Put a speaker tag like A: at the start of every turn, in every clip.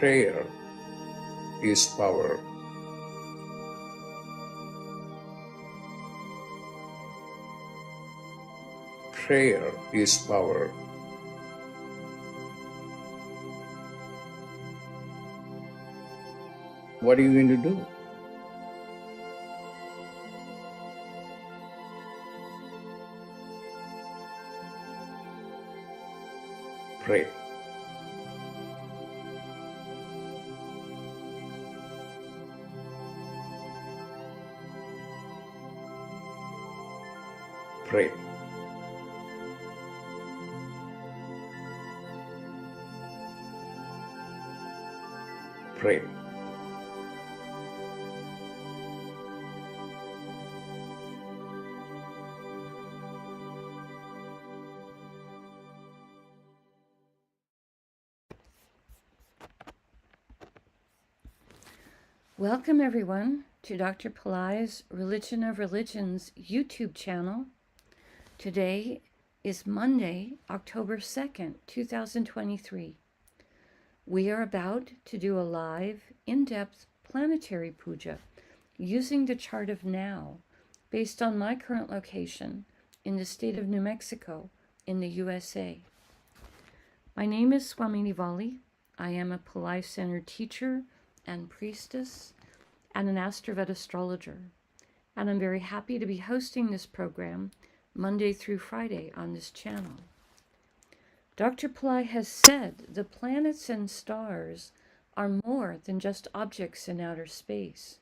A: Prayer is power. Prayer is power. What are you going to do? Pray. Pray. Pray.
B: Welcome everyone to Dr. Pillai's Religion of Religions YouTube channel. Today is Monday, October 2nd, 2023. We are about to do a live, in-depth planetary puja using the chart of now based on my current location in the state of New Mexico in the USA. My name is Swamini Valli. I am a Pillai Center teacher and priestess and an AstroVed astrologer. And I'm very happy to be hosting this program Monday through Friday on this channel. Dr. Pillai has said the planets and stars are more than just objects in outer space.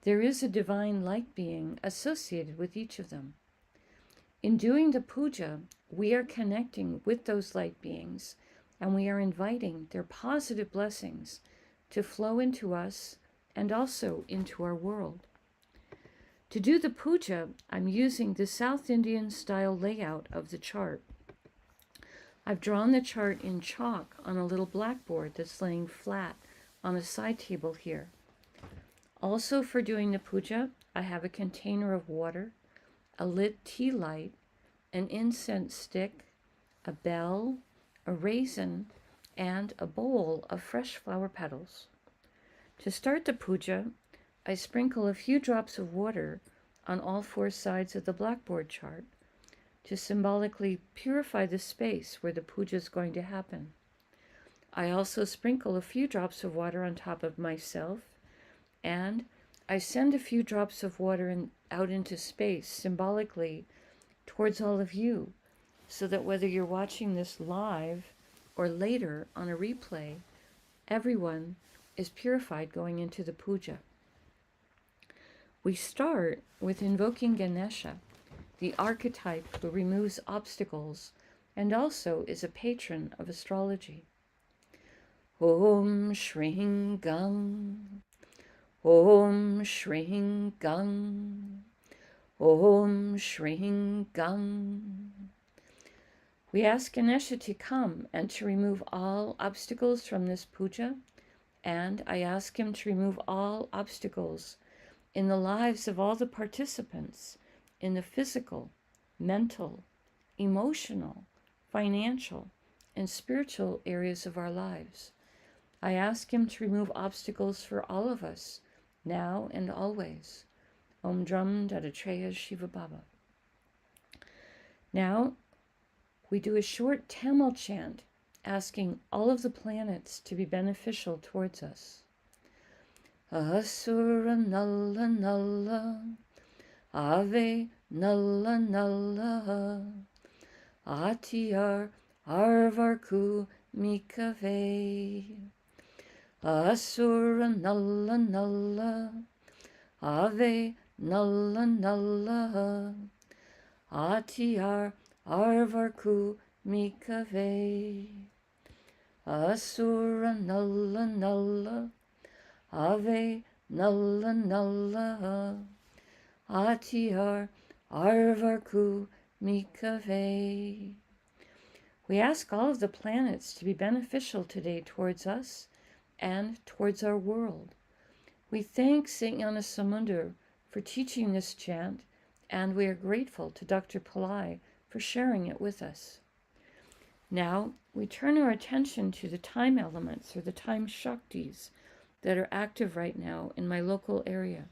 B: There is a divine light being associated with each of them. In doing the puja, we are connecting with those light beings and we are inviting their positive blessings to flow into us and also into our world. To do the puja, I'm using the South Indian style layout of the chart. I've drawn the chart in chalk on a little blackboard that's laying flat on a side table here. Also for doing the puja, I have a container of water, a lit tea light, an incense stick, a bell, a raisin, and a bowl of fresh flower petals. To start the puja, I sprinkle a few drops of water on all four sides of the blackboard chart to symbolically purify the space where the puja is going to happen. I also sprinkle a few drops of water on top of myself, and I send a few drops of water out into space symbolically towards all of you, so that whether you're watching this live or later on a replay, everyone is purified going into the puja. We start with invoking Ganesha, the archetype who removes obstacles and also is a patron of astrology. Om Shring Gang, Om Shring Gang, Om Shring Gang. We ask Ganesha to come and to remove all obstacles from this puja, and I ask him to remove all obstacles in the lives of all the participants in the physical, mental, emotional, financial, and spiritual areas of our lives. I ask him to remove obstacles for all of us, now and always. Om Drum Dattatreya Shiva Baba. Now, we do a short Tamil chant asking all of the planets to be beneficial towards us. Asura Nalla Nalla, Ave Nalla Nalla, Atiyar Arvarku Mikave. Asura Nalla Nalla, Ave Nalla Nalla, Atiyar Arvarku Mikave. Asura Nalla Nalla, Ave Nalla Nalla, Atiyar Arvarku Mikave. We ask all of the planets to be beneficial today towards us and towards our world. We thank St. Gnanasamundar for teaching this chant, and we are grateful to Dr. Pillai for sharing it with us. Now we turn our attention to the time elements or the time Shaktis that are active right now in my local area.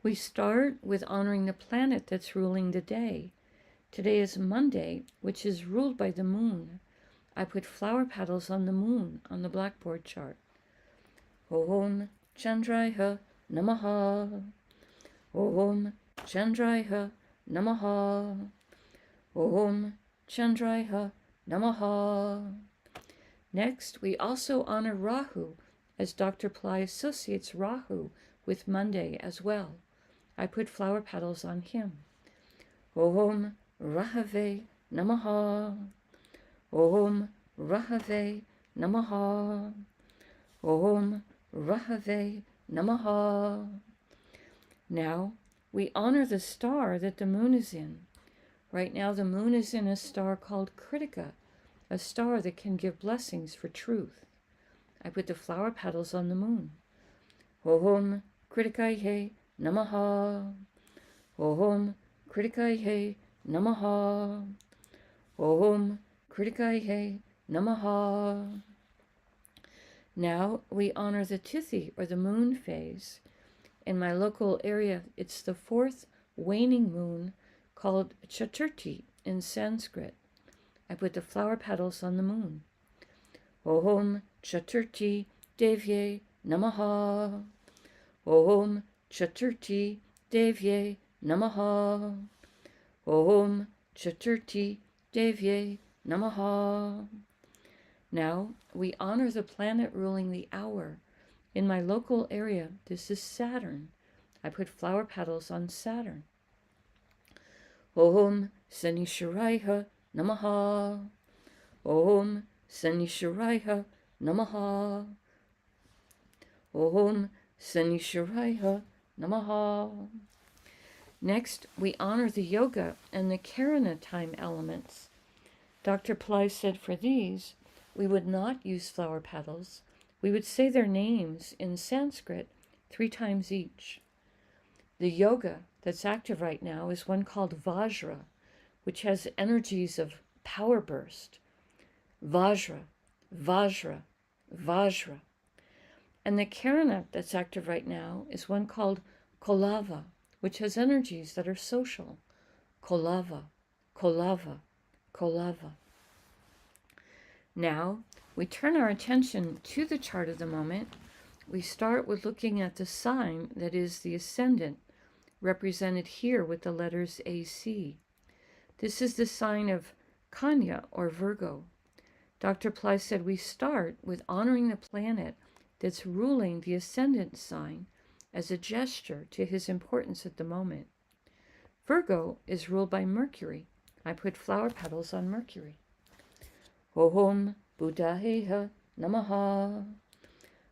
B: We start with honoring the planet that's ruling the day. Today is Monday, which is ruled by the moon. I put flower petals on the moon on the blackboard chart. Om Chandraya Namaha. Om Chandraya Namaha. Om Chandraya Namaha. Next, we also honor Rahu, as Dr. Pillai associates Rahu with Monday as well. I put flower petals on him. Om Rahave Namaha. Om Rahave Namaha. Om Rahave Namaha. Now, we honor the star that the moon is in. Right now, the moon is in a star called Kritika, a star that can give blessings for truth. I put the flower petals on the moon. Om Kritikaye Namaha. Om Kritikaye Namaha. Om Kritikaye Namaha. Now we honor the Tithi, or the moon phase. In my local area, it's the fourth waning moon, called Chaturthi in Sanskrit. I put the flower petals on the moon. Om Chaturthi Devye Namaha. Om Chaturthi Devye Namaha. Om Chaturthi Devye Namaha. Now we honor the planet ruling the hour. In my local area, this is Saturn. I put flower petals on Saturn. Om Sanishwaraya Namaha. Om Sanishwaraya Namaha. Om Sanishwaraya Namaha. Next, we honor the yoga and the Karana time elements. Dr. Pillai said for these, we would not use flower petals. We would say their names in Sanskrit 3 times each. The yoga that's active right now is one called Vajra, which has energies of power burst. Vajra, Vajra, Vajra. And the Karana that's active right now is one called Kolava, which has energies that are social. Kolava, Kolava, Kolava. Now, we turn our attention to the chart of the moment. We start with looking at the sign that is the ascendant, represented here with the letters AC. This is the sign of Kanya, or Virgo. Dr. Pillai said we start with honoring the planet that's ruling the ascendant sign as a gesture to his importance at the moment. Virgo is ruled by Mercury. I put flower petals on Mercury. Om Buddhaheha Namaha.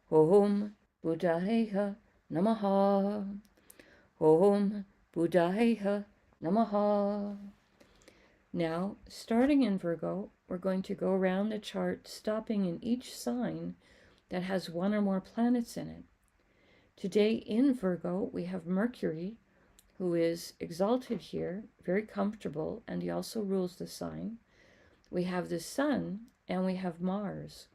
B: Om Buddhaheha Namaha. Om Buddhaheha Namaha. Now, starting in Virgo, we're going to go around the chart, stopping in each sign that has one or more planets in it. Today in Virgo, we have Mercury, who is exalted here, very comfortable, and he also rules the sign. We have the Sun, and we have Mars.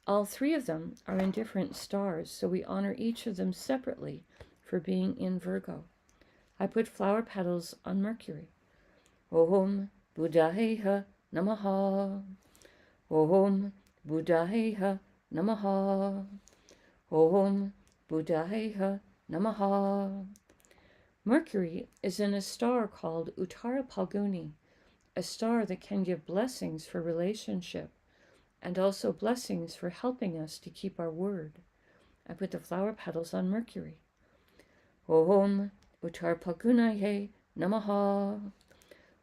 B: All 3 of them are in different stars, so we honor each of them separately for being in Virgo. I put flower petals on Mercury. Om Buddhaheha Namaha. Om Buddhaheha Namaha. Om Buddhaheha Namaha. Mercury is in a star called Uttara Phalguni, a star that can give blessings for relationship and also blessings for helping us to keep our word. I put the flower petals on Mercury. Om Uttara Phalgunaye Namaha.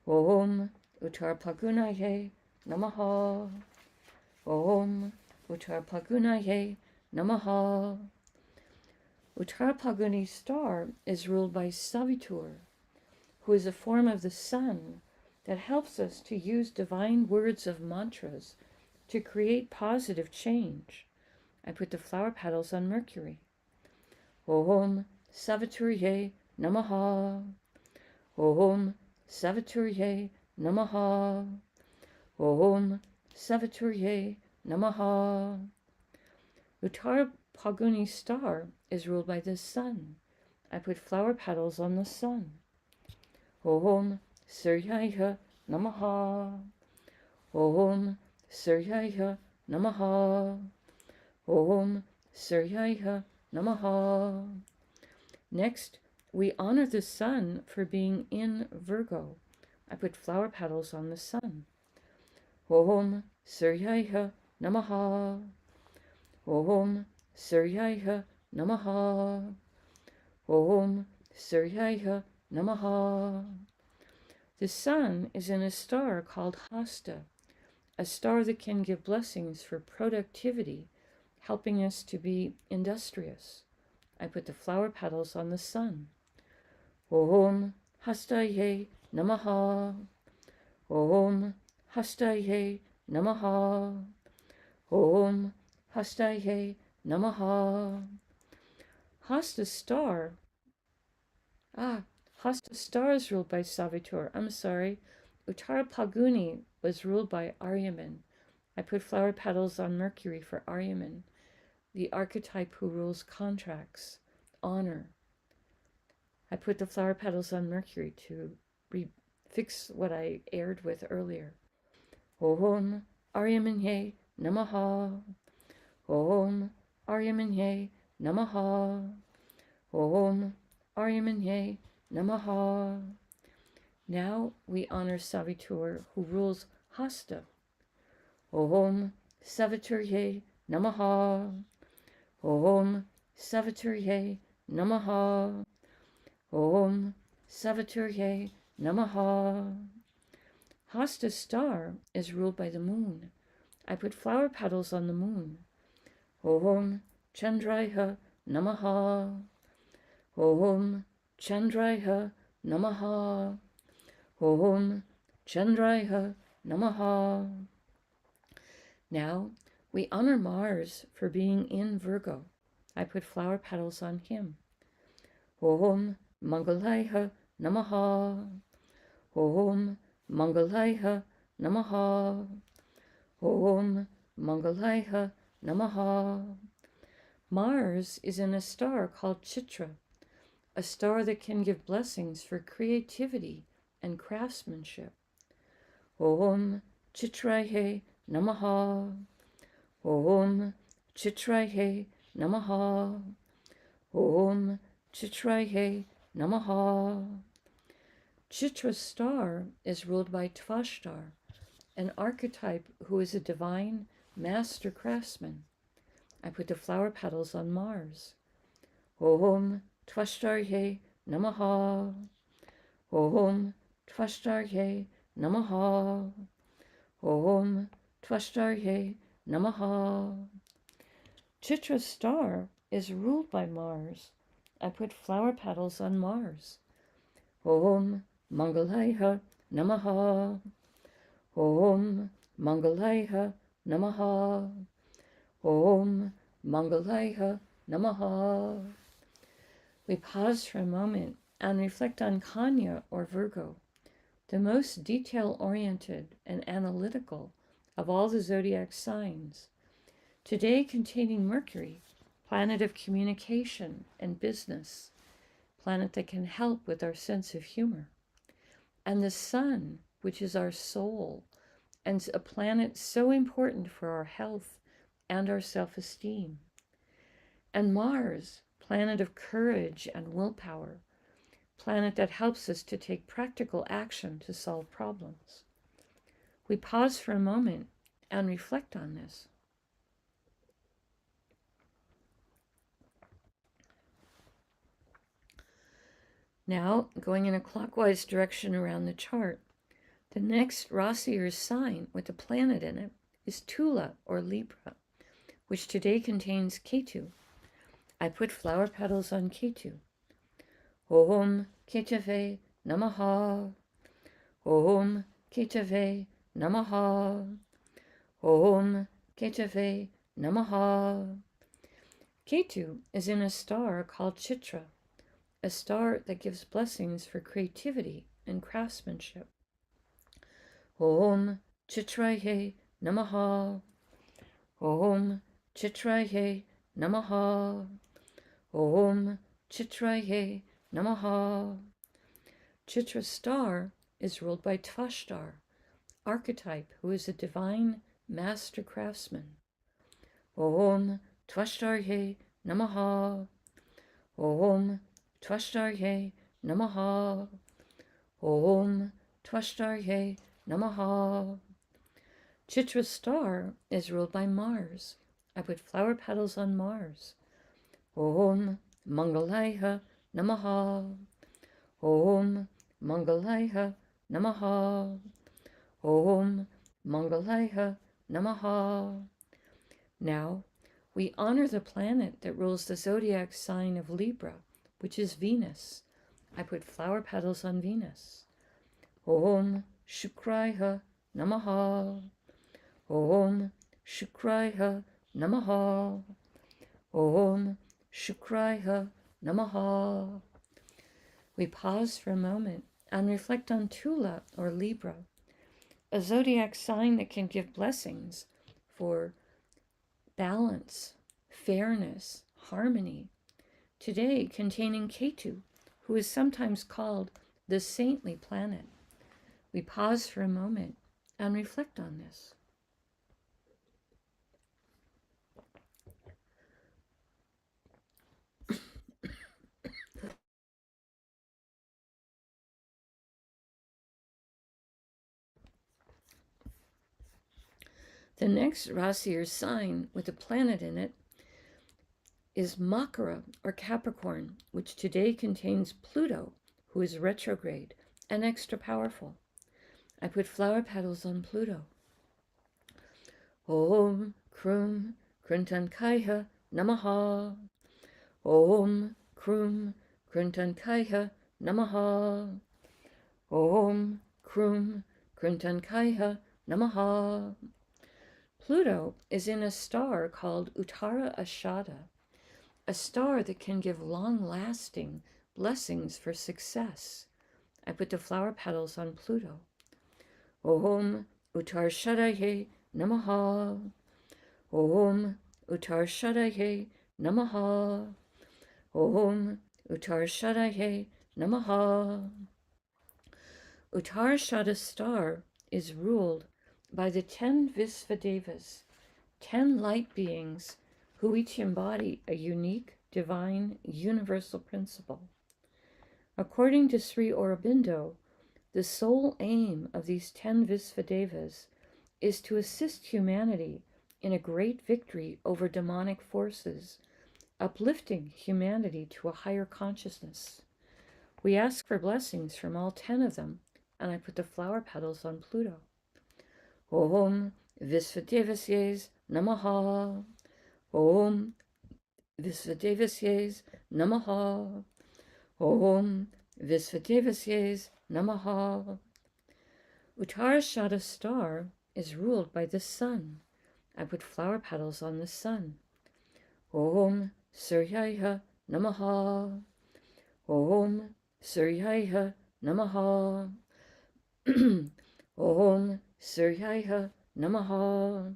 B: Om Uttara Phalgunaye Namaha. Om Uttara Phalgunaye Namaha. Uttara Phalguni star is ruled by Savitur, who is a form of the sun that helps us to use divine words of mantras to create positive change. I put the flower petals on Mercury. Om Saviturye Namaha. Om Saviturye Namaha. Om Saviturye Namaha. Uttara Phalguni star is ruled by the sun. I put flower petals on the sun. Om Suryaya Namaha. Om Suryaya Namaha. Om Suryaya Namaha. Next, we honor the sun for being in Virgo. I put flower petals on the sun. Om Suryaya Namaha. Om Suryaya Namaha. Om Suryaya Namaha. The sun is in a star called Hasta, a star that can give blessings for productivity, helping us to be industrious. I put the flower petals on the sun. Om Hastaye Namaha. Om Hastaye Namaha. Om Hastaye Namaha. Hasta star. Hasta star is ruled by Savitur. I'm sorry. Uttara Phalguni was ruled by Aryaman. I put flower petals on Mercury for Aryaman, the archetype who rules contracts, honor. I put the flower petals on Mercury to fix what I aired with earlier. Om Aryamanye Namaha. Om Aryamanye Namaha. Om Aryamanye Namaha. Now we honor Savitur, who rules Hasta. Om Saviturye Namaha. Om Saviturye Namaha. Om Saviturye Namaha. Hasta star is ruled by the moon. I put flower petals on the moon. Om Chandraya Namaha. Om Chandraya Namaha. Om Chandraya Namaha. Now we honor Mars for being in Virgo. I put flower petals on him. Om Mangalaya Namaha. Om Mangalaya Namaha. Om Mangalaya Namaha. Mars is in a star called Chitra, a star that can give blessings for creativity and craftsmanship. Om Chitraye Namaha. Om Chitraye Namaha. Om Chitraye Namaha. Chitra star is ruled by Tvashtar, an archetype who is a divine master craftsman. I put the flower petals on Mars. Om Tvashtarye Namaha. Om Tvashtarye Namaha. Om Tvashtarye Namaha. Chitra star is ruled by Mars. I put flower petals on Mars. Om Mangalaya Namaha. Om Mangalaya Namaha. Om Mangalaya Namaha. We pause for a moment and reflect on Kanya or Virgo, the most detail-oriented and analytical of all the zodiac signs, today containing Mercury, planet of communication and business, planet that can help with our sense of humor, and the sun, which is our soul, and a planet so important for our health and our self-esteem, and Mars, planet of courage and willpower, planet that helps us to take practical action to solve problems. We pause for a moment and reflect on this. Now, going in a clockwise direction around the chart, the next Rasi or sign with a planet in it is Tula or Libra, which today contains Ketu. I put flower petals on Ketu. Om Ketave Namaha. Om Ketave Namaha. Om Ketave Namaha. Ketu is in a star called Chitra, a star that gives blessings for creativity and craftsmanship. Om Chitraye Namaha. Om Chitraye Namaha. Om Chitraye Namaha. Chitra star is ruled by Tvashtar, archetype, who is a divine master craftsman. Om Tvashtarye Namaha. Om Tvashtarye Namaha. Om Tvashtarye Namaha. Chitra star is ruled by Mars. I put flower petals on Mars. Om Mangalaya Namaha. Om Mangalaya Namaha. Om Mangalaya Namaha. Now, we honor the planet that rules the zodiac sign of Libra, which is Venus. I put flower petals on Venus. Om Shukraya Namaha. Om Shukraya Namaha. Om Shukraya Namaha. We pause for a moment and reflect on Tula, or Libra, a zodiac sign that can give blessings for balance, fairness, harmony. Today, containing Ketu, who is sometimes called the saintly planet. We pause for a moment and reflect on this. The next Rasi, or sign with a planet in it, is Makara, or Capricorn, which today contains Pluto, who is retrograde and extra powerful. I put flower petals on Pluto. Om Krum Kruntankaya Namaha. Om Krum Kruntankaya Namaha. Om Krum Kruntankaya Namaha. Pluto is in a star called Uttara Ashada, a star that can give long-lasting blessings for success. I put the flower petals on Pluto. Om Uttarshadaye Namaha. Om Uttarshadaye Namaha. Om Uttarshadaye Namaha. Uttarshada star is ruled by the 10 Visvadevas, 10 light beings who each embody a unique, divine, universal principle. According to Sri Aurobindo, the sole aim of these 10 Visvadevas is to assist humanity in a great victory over demonic forces, uplifting humanity to a higher consciousness. We ask for blessings from all 10 of them, and I put the flower petals on Pluto. Om Visvadevasye Namaha. Om Visvadevasye Namaha. Om Visvadevasye Namaha. Uttarashada star is ruled by the sun. I put flower petals on the sun. Om Suryaya Namaha. Om Suryaya Namaha. Om Suryaya Namaha.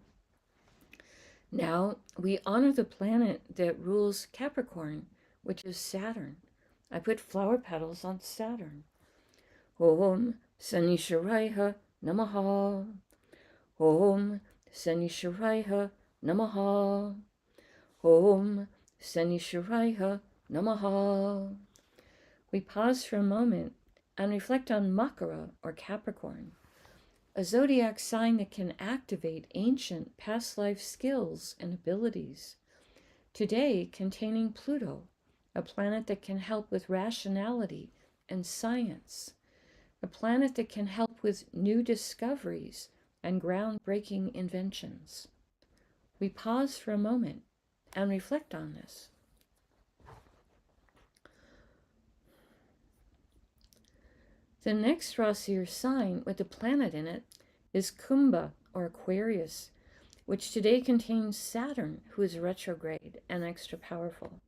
B: Now we honor the planet that rules Capricorn, which is Saturn. I put flower petals on Saturn. Om Sanisharaya Namaha. Om Sanisharaya Namaha. Om Sanisharaya Namaha. We pause for a moment and reflect on Makara, or Capricorn, a zodiac sign that can activate ancient past life skills and abilities. Today, containing Pluto, a planet that can help with rationality and science, a planet that can help with new discoveries and groundbreaking inventions. We pause for a moment and reflect on this. The next Rasi, or sign with a planet in it, is Kumbha, or Aquarius, which today contains Saturn, who is retrograde and extra powerful.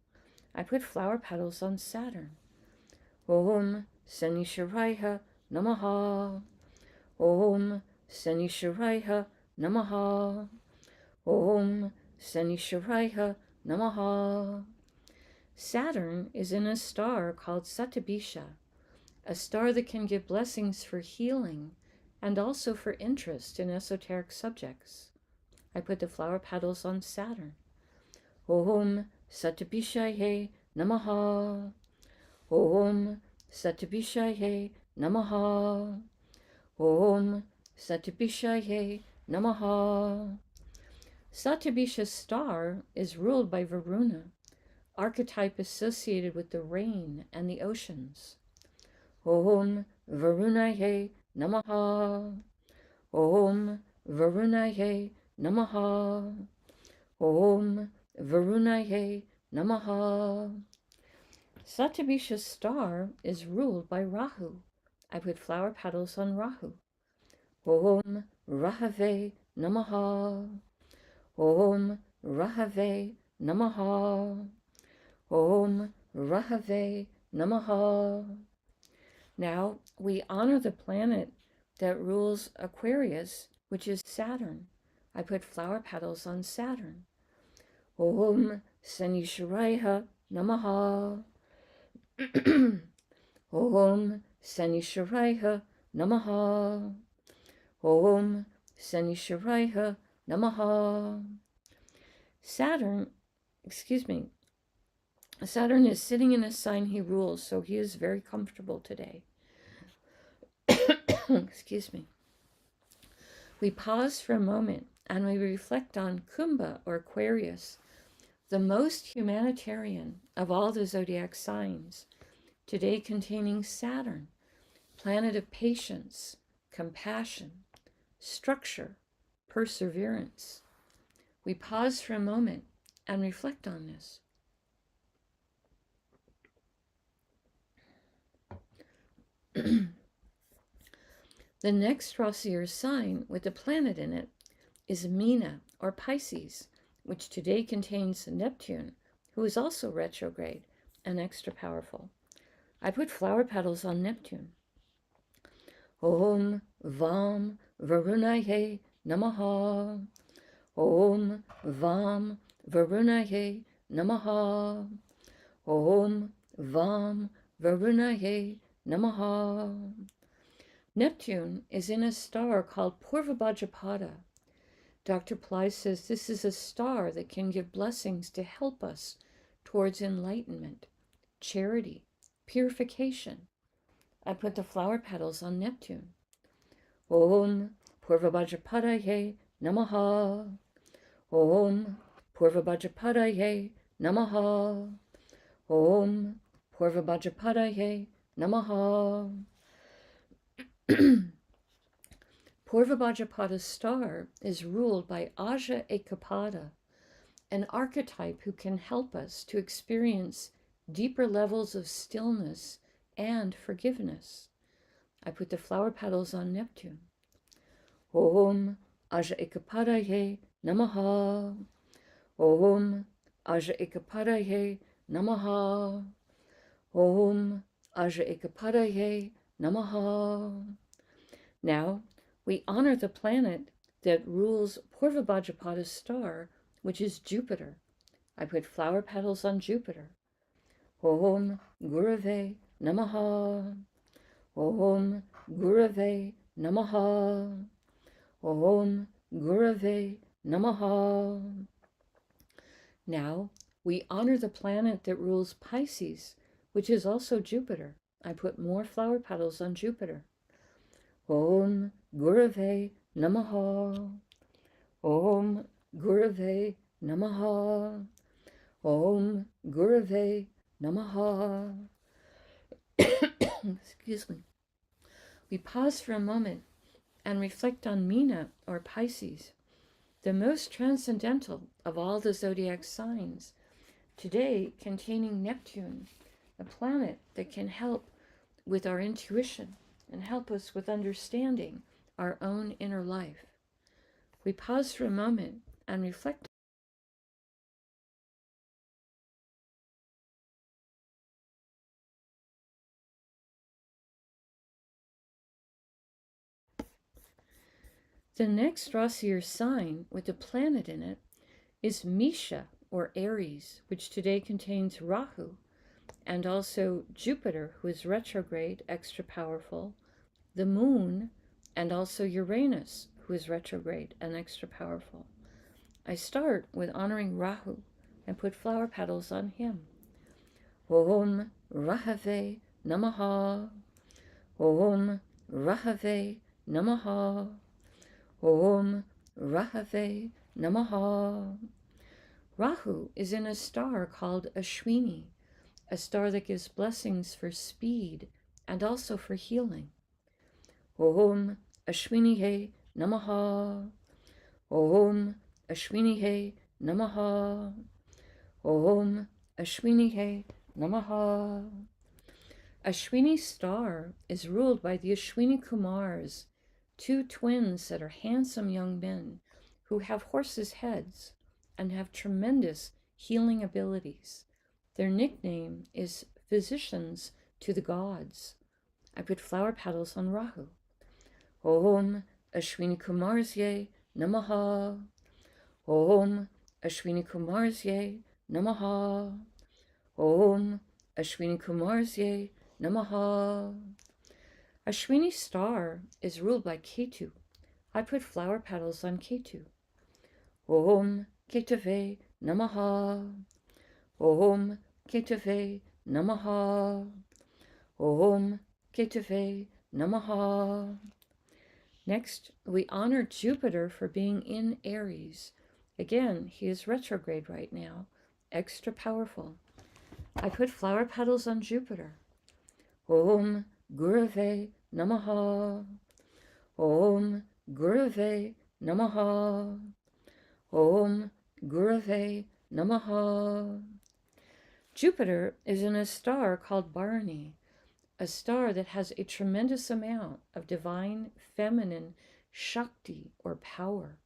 B: I put flower petals on Saturn. Om Sanisharaya Namaha. Om Sanishwaraya Namaha. Om Sanishwaraya Namaha. Saturn is in a star called Satabisha, a star that can give blessings for healing and also for interest in esoteric subjects. I put the flower petals on Saturn. Om Satabishaye Namaha. Om Satabishaye Namaha. Om Satabishaye Namaha. Satabisha's star is ruled by Varuna, archetype associated with the rain and the oceans. Om Varunaye Namaha. Om Varunaye Namaha. Om Varunaye Namaha. Satabisha's star is ruled by Rahu. I put flower petals on Rahu. Om Rahave Namaha. Om Rahave Namaha. Om Rahave Namaha. Now we honor the planet that rules Aquarius, which is Saturn. I put flower petals on Saturn. Om Sanishwaraya Namaha. Om Sanishwaraya Namaha. Om Sanishwaraya Namaha. Saturn is sitting in a sign he rules, so he is very comfortable today. Excuse me. We pause for a moment and we reflect on Kumbha or Aquarius, the most humanitarian of all the zodiac signs, today containing Saturn, planet of patience, compassion, structure, perseverance. We pause for a moment and reflect on this. The next Rasi or sign with a planet in it is Meena or Pisces, which today contains Neptune, who is also retrograde and extra powerful. I put flower petals on Neptune. Om Vam Varunaye Namaha. Om Vam Varunaye Namaha. Om Vam Varunaye Namaha. Neptune is in a star called Purvabhadrapada. Dr. Pillai says this is a star that can give blessings to help us towards enlightenment, charity, purification. I put the flower petals on Neptune. Om Purvabhadrapadaye Namaha. Om Purvabhadrapadaye Namaha. Om Purvabhadrapadaye Namaha. Purvabhadrapada's star is ruled by Aja Ekapada, an archetype who can help us to experience deeper levels of stillness and forgiveness. I put the flower petals on Neptune. Om Aja Ekapadaye Namaha. Om Aja Ekapadaye Namaha. Om Aja Ekapadaye Namaha. Now, we honor the planet that rules Purvabhadrapada's star, which is Jupiter. I put flower petals on Jupiter. Om Gurave Namaha. Om Gurave Namaha. Om Gurave Namaha. Now, we honor the planet that rules Pisces, which is also Jupiter. I put more flower petals on Jupiter. Om Gurave Namaha. Om Gurave Namaha. Om Gurave Namaha. Excuse me. We pause for a moment and reflect on Meena or Pisces, the most transcendental of all the zodiac signs, today containing Neptune, a planet that can help with our intuition and help us with understanding our own inner life. We pause for a moment and reflect. The next Rasi or sign with a planet in it is Misha or Aries, which today contains Rahu and also Jupiter, who is retrograde, extra powerful, the moon, and also Uranus, who is retrograde and extra powerful. I start with honoring Rahu and put flower petals on him. Om Rahave Namaha. Om Rahave Namaha. Om Rahave Namaha. Rahu is in a star called Ashwini, a star that gives blessings for speed and also for healing. Om Ashwini He Namaha. Om Ashwini He Namaha. Om Ashwini He Namaha. Ashwini star is ruled by the Ashwini Kumars, two twins that are handsome young men who have horses' heads and have tremendous healing abilities. Their nickname is physicians to the gods. I put flower petals on Rahu. Om Ashwini Kumarsye Namaha. Om Ashwini Kumarsye Namaha. Om Ashwini Kumarsye Namaha. Ashwini star is ruled by Ketu. I put flower petals on Ketu. Om Ketave Namaha. Om Ketave Namaha. Om Ketave Namaha. Next, we honor Jupiter for being in Aries. Again, he is retrograde right now, extra powerful. I put flower petals on Jupiter. Om Gurave Namaha. Om Gurave Namaha. Om Gurave Namaha. Jupiter is in a star called Bharani, a star that has a tremendous amount of divine feminine Shakti or power.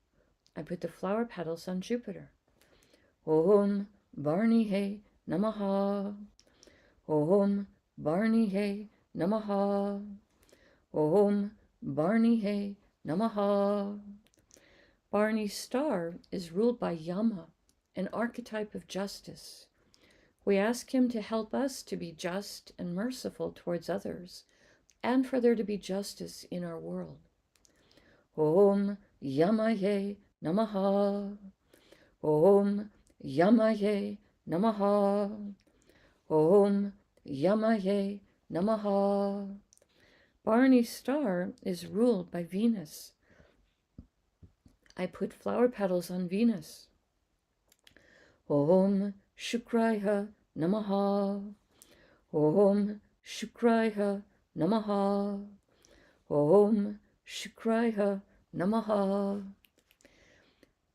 B: I put the flower petals on Jupiter. Om Bharani He Namaha. Om Bharani He Namaha. Om Bharani He Namaha. Bharani's star is ruled by Yama, an archetype of justice. We ask him to help us to be just and merciful towards others, and for there to be justice in our world. Om Yamaye Namaha. Om Yamaye Namaha. Om Yamaye Namaha. Bharani's star is ruled by Venus. I put flower petals on Venus. Om Shukraya Namaha. Om Shukraya Namaha. Om Shukraya Namaha.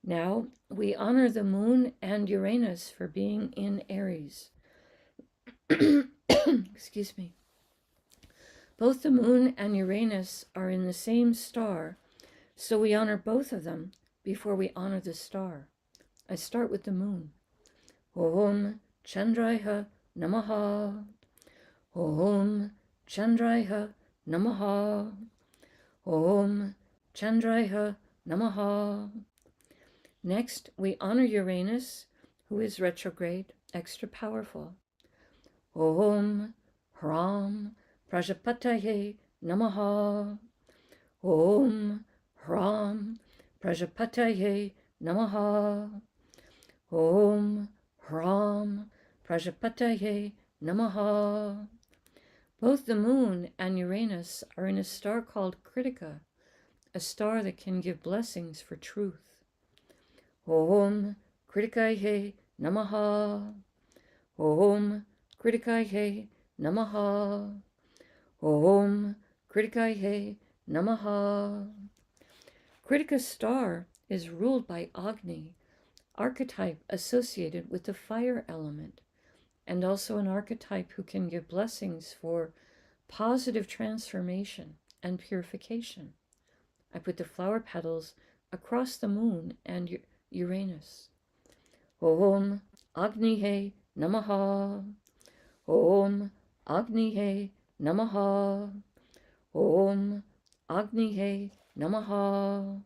B: Now we honor the moon and Uranus for being in Aries. Excuse me. Both the moon and Uranus are in the same star, so we honor both of them before we honor the star. I start with the moon. Om Chandraya Namaha. Om Chandraya Namaha. Om Chandraya Namaha. Next, we honor Uranus, who is retrograde, extra powerful. Om Hram Prajapataye Namaha. Om Hram Prajapataye Namaha. Om Hram Prajapataye Namaha. Both the moon and Uranus are in a star called Kritika, a star that can give blessings for truth. Om Kritikaye Namaha. Om Kritikaye Namaha. Om Kritikaye Namaha. Kritika's star is ruled by Agni, archetype associated with the fire element, and also an archetype who can give blessings for positive transformation and purification. I put the flower petals across the moon and Uranus. Om Agnihe Namaha. Om Agnihe Namaha. Om Agnihe Namaha.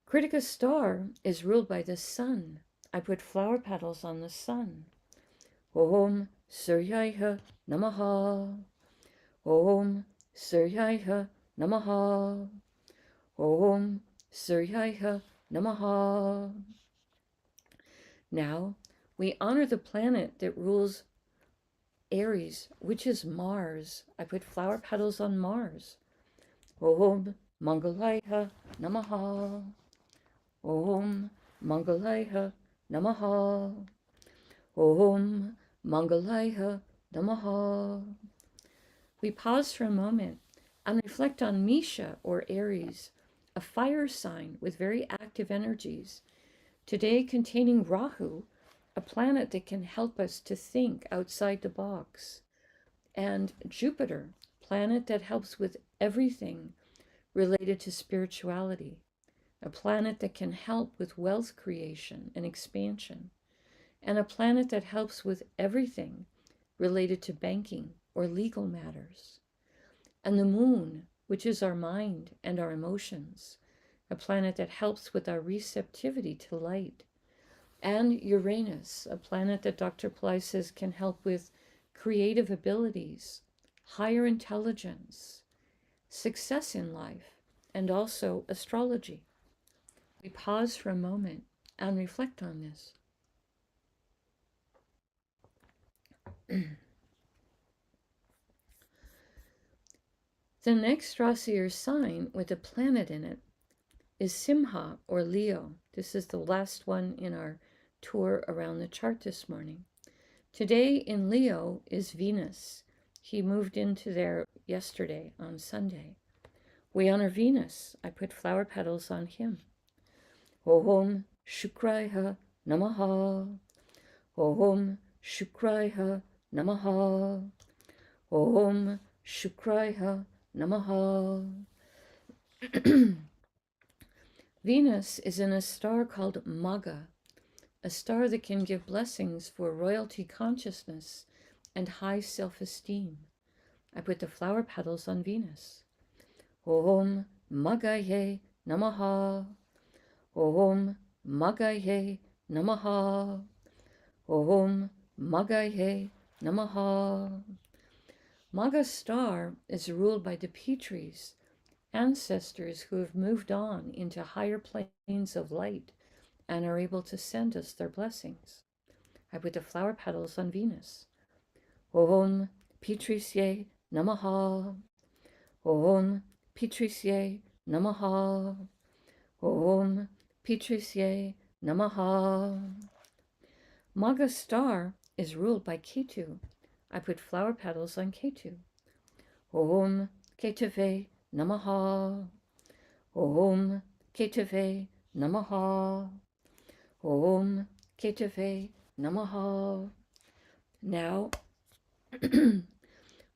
B: Critica star is ruled by the sun. I put flower petals on the sun. Om Suryaya Namaha. Om Suryaya Namaha. Om Suryaya Namaha. Now, we honor the planet that rules Aries, which is Mars. I put flower petals on Mars. Om Mangalaya Namaha. Om Mangalaya Namaha. Om Mangalaya Namaha. We pause for a moment and reflect on Misha, or Aries, a fire sign with very active energies, today containing Rahu, a planet that can help us to think outside the box, and Jupiter, planet that helps with everything related to spirituality, a planet that can help with wealth creation and expansion, and a planet that helps with everything related to banking or legal matters. And the moon, which is our mind and our emotions, a planet that helps with our receptivity to light. And Uranus, a planet that Dr. Pillai says can help with creative abilities, higher intelligence, success in life, and also astrology. We pause for a moment and reflect on this. The next Rasi or sign with a planet in it is Simha, or Leo. This is the last one in our tour around the chart this morning. Today in Leo is Venus. He moved into there yesterday on Sunday. We honor Venus. I put flower petals on him. Om Shukraya Namaha. Om Shukraya Namaha. Om Shukraya Namaha. Venus is in a star called Magha, a star that can give blessings for royalty consciousness and high self-esteem. I put the flower petals on Venus. Om Maghaye Namaha. Om Maghaye Namaha. Om Maghaye Namaha. Magha star is ruled by the Petries, ancestors who have moved on into higher planes of light and are able to send us their blessings. I put the flower petals on Venus. Om Petrisye Namaha. Om Petrisye Namaha. Om Petrisye Namaha. Magha star is ruled by Ketu. I put flower petals on Ketu. Om Ketave Namaha. Om Ketave Namaha. Om Ketave Namaha. Now,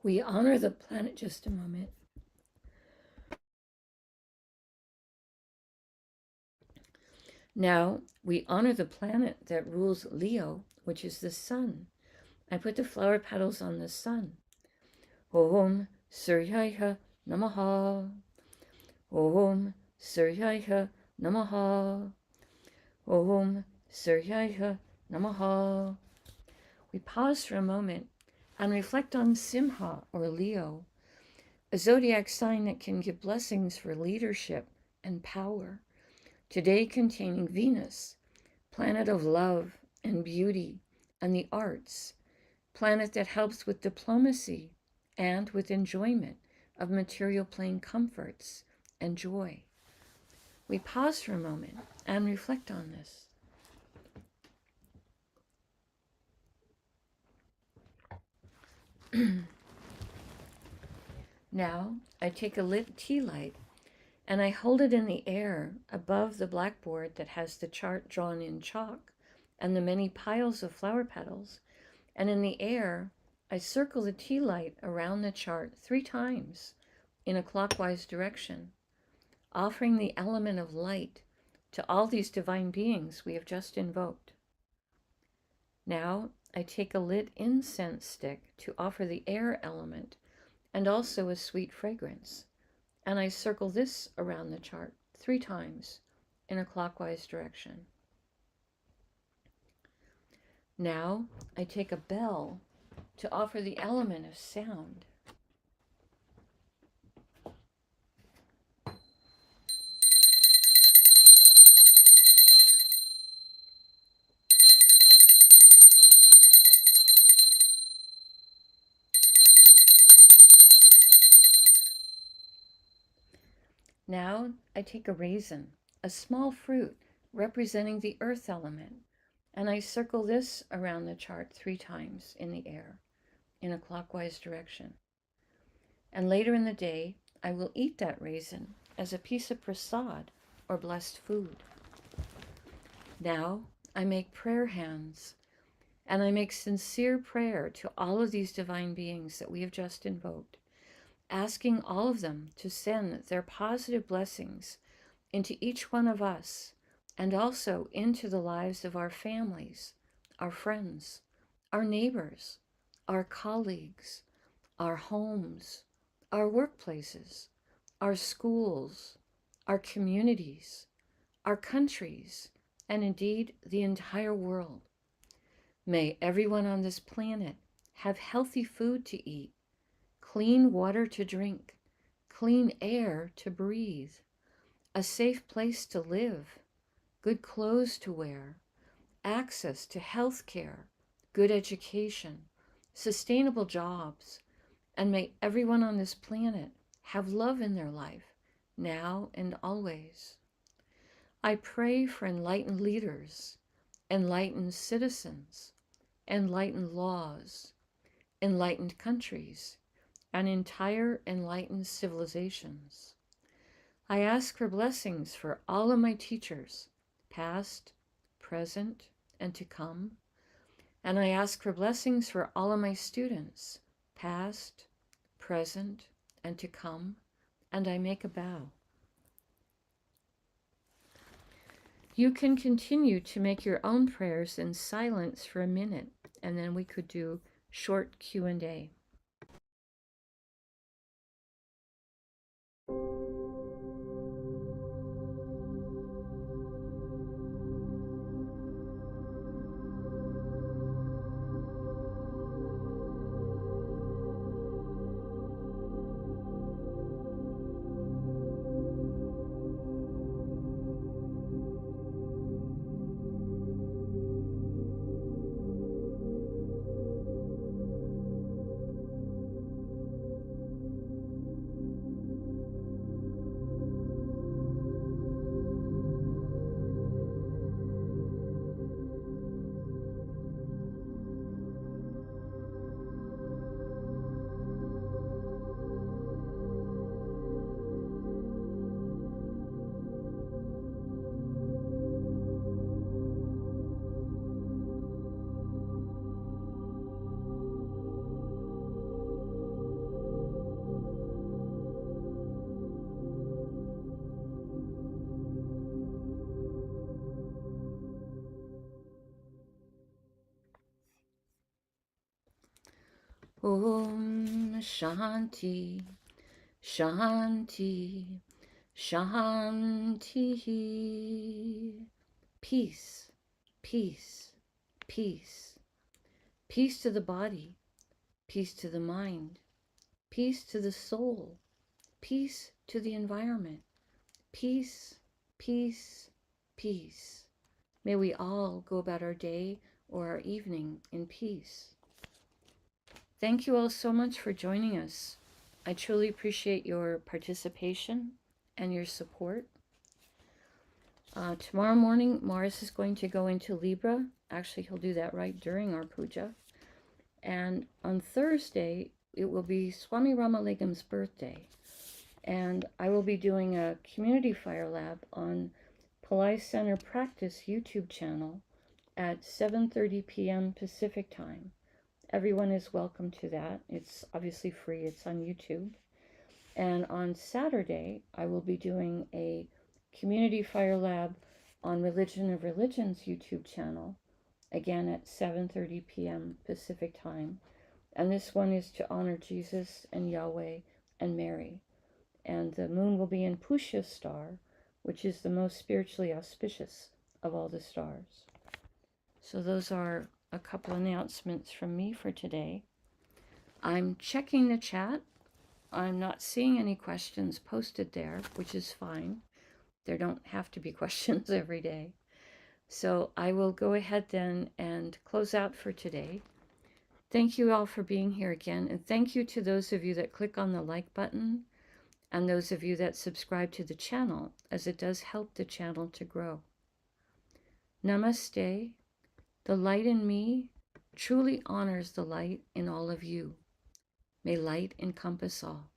B: we honor the planet. Just a moment. Now, we honor the planet that rules Leo, which is the sun. I put the flower petals on the sun. Om Suryaya Namaha. Om Suryaya Namaha. Om Suryaya Namaha. We pause for a moment and reflect on Simha, or Leo, a zodiac sign that can give blessings for leadership and power, today containing Venus, planet of love and beauty and the arts, planet that helps with diplomacy and with enjoyment of material plane comforts and joy. We pause for a moment and reflect on this. Now, I take a lit tea light and I hold it in the air above the blackboard that has the chart drawn in chalk and the many piles of flower petals. And in the air, I circle the tea light around the chart 3 times in a clockwise direction, offering the element of light to all these divine beings we have just invoked. Now, I take a lit incense stick to offer the air element and also a sweet fragrance. And I circle this around the chart 3 times in a clockwise direction. Now I take a bell to offer the element of sound. Now I take a raisin, a small fruit representing the earth element, and I circle this around the chart 3 times in the air in a clockwise direction. And later in the day, I will eat that raisin as a piece of prasad or blessed food. Now I make prayer hands, and I make sincere prayer to all of these divine beings that we have just invoked, asking all of them to send their positive blessings into each one of us and also into the lives of our families, our friends, our neighbors, our colleagues, our homes, our workplaces, our schools, our communities, our countries, and indeed the entire world. May everyone on this planet have healthy food to eat, clean water to drink, clean air to breathe, a safe place to live, good clothes to wear, access to health care, good education, sustainable jobs, and may everyone on this planet have love in their life, now and always. I pray for enlightened leaders, enlightened citizens, enlightened laws, enlightened countries, and entire enlightened civilizations. I ask for blessings for all of my teachers, past, present, and to come. And I ask for blessings for all of my students, past, present, and to come. And I make a bow. You can continue to make your own prayers in silence for a minute, and then we could do short Q&A. Om Shanti, Shanti, Shanti. Peace, peace, peace. Peace to the body, peace to the mind, peace to the soul, peace to the environment. Peace, peace, peace. May we all go about our day or our evening in peace. Thank you all so much for joining us. I truly appreciate your participation and your support. Tomorrow morning, Mars is going to go into Libra. Actually, he'll do that right during our puja. And on Thursday, it will be Swami Ramalingam's birthday. And I will be doing a community fire lab on Pillai Center Practice YouTube channel at 7:30 p.m. Pacific time. Everyone is welcome to that. It's obviously free. It's on YouTube. And on Saturday, I will be doing a community fire lab on Religion of Religions YouTube channel, again at 7:30 p.m. Pacific time. And this one is to honor Jesus and Yahweh and Mary. And the moon will be in Pushya star, which is the most spiritually auspicious of all the stars. So those are a couple announcements from me for today. I'm checking the chat. I'm not seeing any questions posted there, which is fine. There don't have to be questions every day. So I will go ahead then and close out for today. Thank you all for being here again. And thank you to those of you that click on the like button and those of you that subscribe to the channel, as it does help the channel to grow. Namaste. The light in me truly honors the light in all of you. May light encompass all.